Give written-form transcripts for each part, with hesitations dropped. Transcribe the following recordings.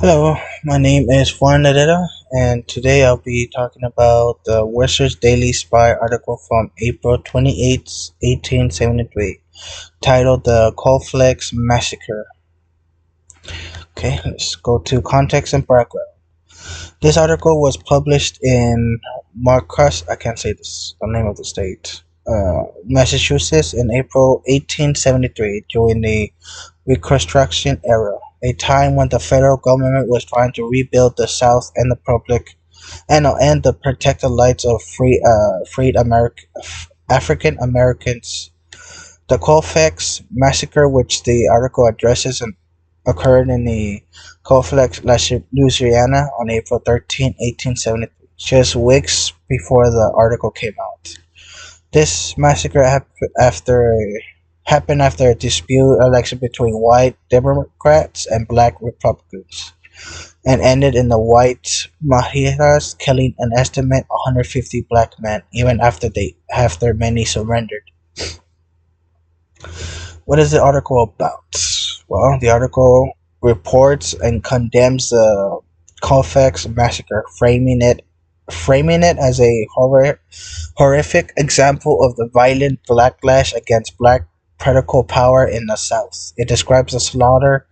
Hello, my name is Juan Herrera, and today I'll be talking about the Worcester Daily Spy article from April 28, 1873, titled The Colflex Massacre. Okay, let's go to context and background. This article was published in Marcus, I can't say this, the name of the state, Massachusetts in April 1873 during the Reconstruction era, a time when the federal government was trying to rebuild the South and the public and to protect the rights of freed African Americans. The Colfax massacre, which the article addresses, occurred in the Colfax, Louisiana, on April 13, 1873, just weeks before the article came out. This massacre happened after a dispute election between white Democrats and black Republicans, and ended in the white Mahiras killing an estimate 150 black men, even after many surrendered. What is the article about? Well, the article reports and condemns the Colfax massacre, framing it as a horrific example of the violent backlash against black political power in the South. It describes the slaughter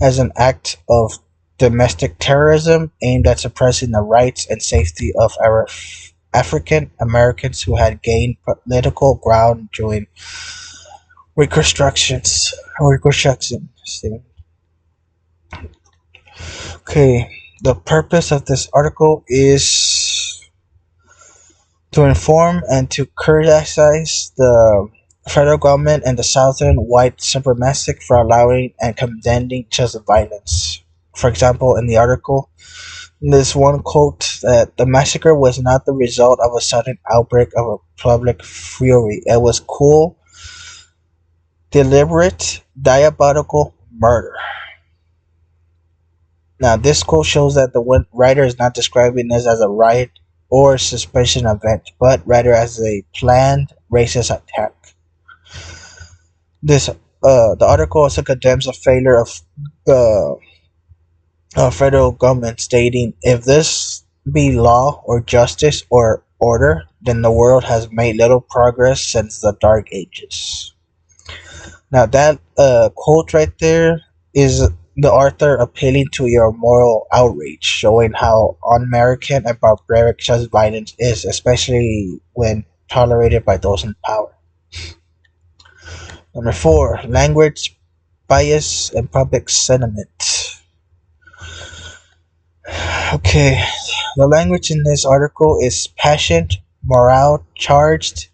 as an act of domestic terrorism aimed at suppressing the rights and safety of African Americans who had gained political ground during reconstructions. Reconstruction. Okay, the purpose of this article is to inform and to criticize the federal government and the southern white supremacists for allowing and condemning just violence. For example, in the article, there's one quote that the massacre was not the result of a sudden outbreak of a public fury. It was cool, deliberate, diabolical murder. Now, this quote shows that the writer is not describing this as a riot or suspension event, but rather as a planned racist attack. The article also condemns a failure of the federal government, stating, "If this be law or justice or order, then the world has made little progress since the Dark Ages." Now that quote right there is the author appealing to your moral outrage, showing how un-American and barbaric such violence is, especially when tolerated by those in power. Number four, language bias and public sentiment. Okay, the language in this article is passionate, morale charged,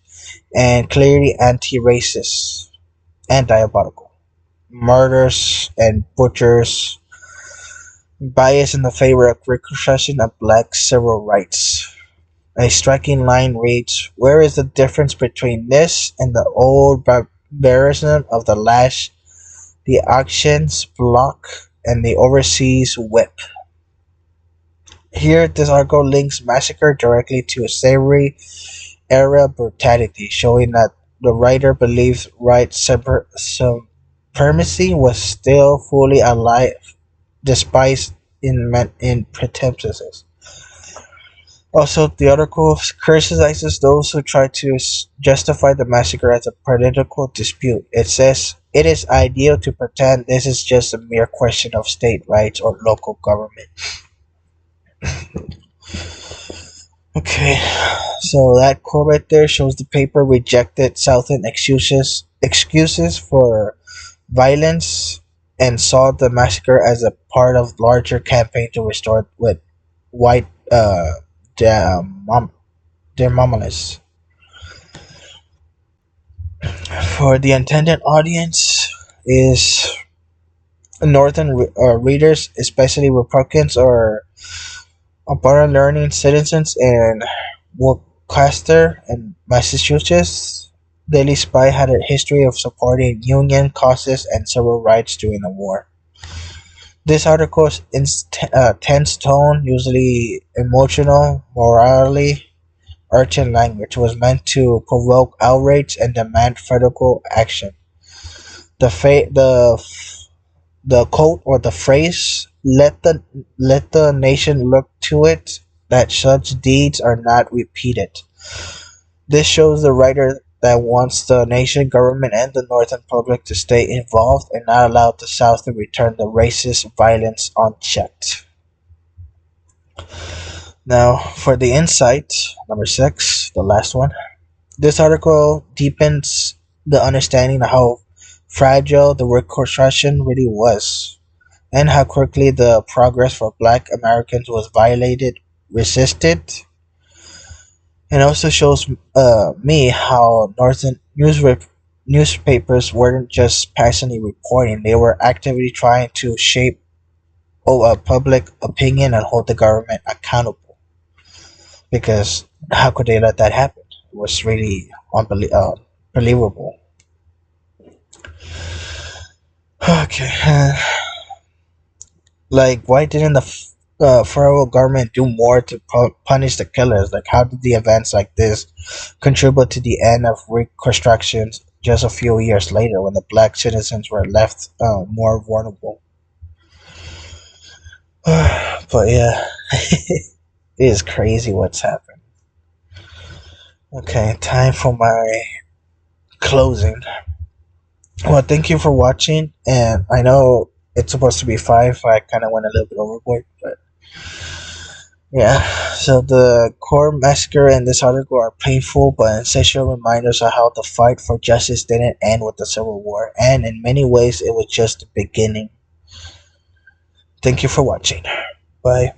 and clearly anti-racist and diabolical. Murders and butchers, bias in the favor of reconstruction of black civil rights. A striking line reads, "Where is the difference between this and the old barbarism of the lash, the auctions block, and the overseas whip?" Here, this article links massacre directly to slavery era brutality, showing that the writer believes white supremacy was still fully alive, despite in pretenses. Also, the article criticizes those who try to justify the massacre as a political dispute. It says, "It is ideal to pretend this is just a mere question of state rights or local government." Okay, so that quote right there shows the paper rejected Southern excuses for violence and saw the massacre as a part of larger campaign to restore with white demom- demopolis. For the intended audience is northern readers, especially Republicans or upon learning citizens in Worcester and Massachusetts. Daily Spy had a history of supporting Union causes and civil rights during the war. This article's tense tone, usually emotional, morally urgent language, was meant to provoke outrage and demand federal action. The quote or the phrase Let the let the nation look to it that such deeds are not repeated. This shows the writer that wants the nation, government, and the Northern public to stay involved and not allow the South to return the racist violence unchecked. Now, for the insight, number six, the last one. This article deepens the understanding of how fragile the Reconstruction really was, and how quickly the progress for Black Americans was violated, resisted, and also shows me how newspapers weren't just passively reporting; they were actively trying to shape public opinion and hold the government accountable. Because how could they let that happen? It was really unbelievable. Okay, like why didn't the federal government do more to punish the killers? Like, how did the events like this contribute to the end of Reconstruction just a few years later, when the black citizens were left more vulnerable? But yeah, it is crazy what's happened. Okay, time for my closing. Well, thank you for watching, and I know it's supposed to be five. I kind of went a little bit overboard, but yeah. So the core massacre and this article are painful but essential reminders of how the fight for justice didn't end with the Civil War, and in many ways, it was just the beginning. Thank you for watching. Bye.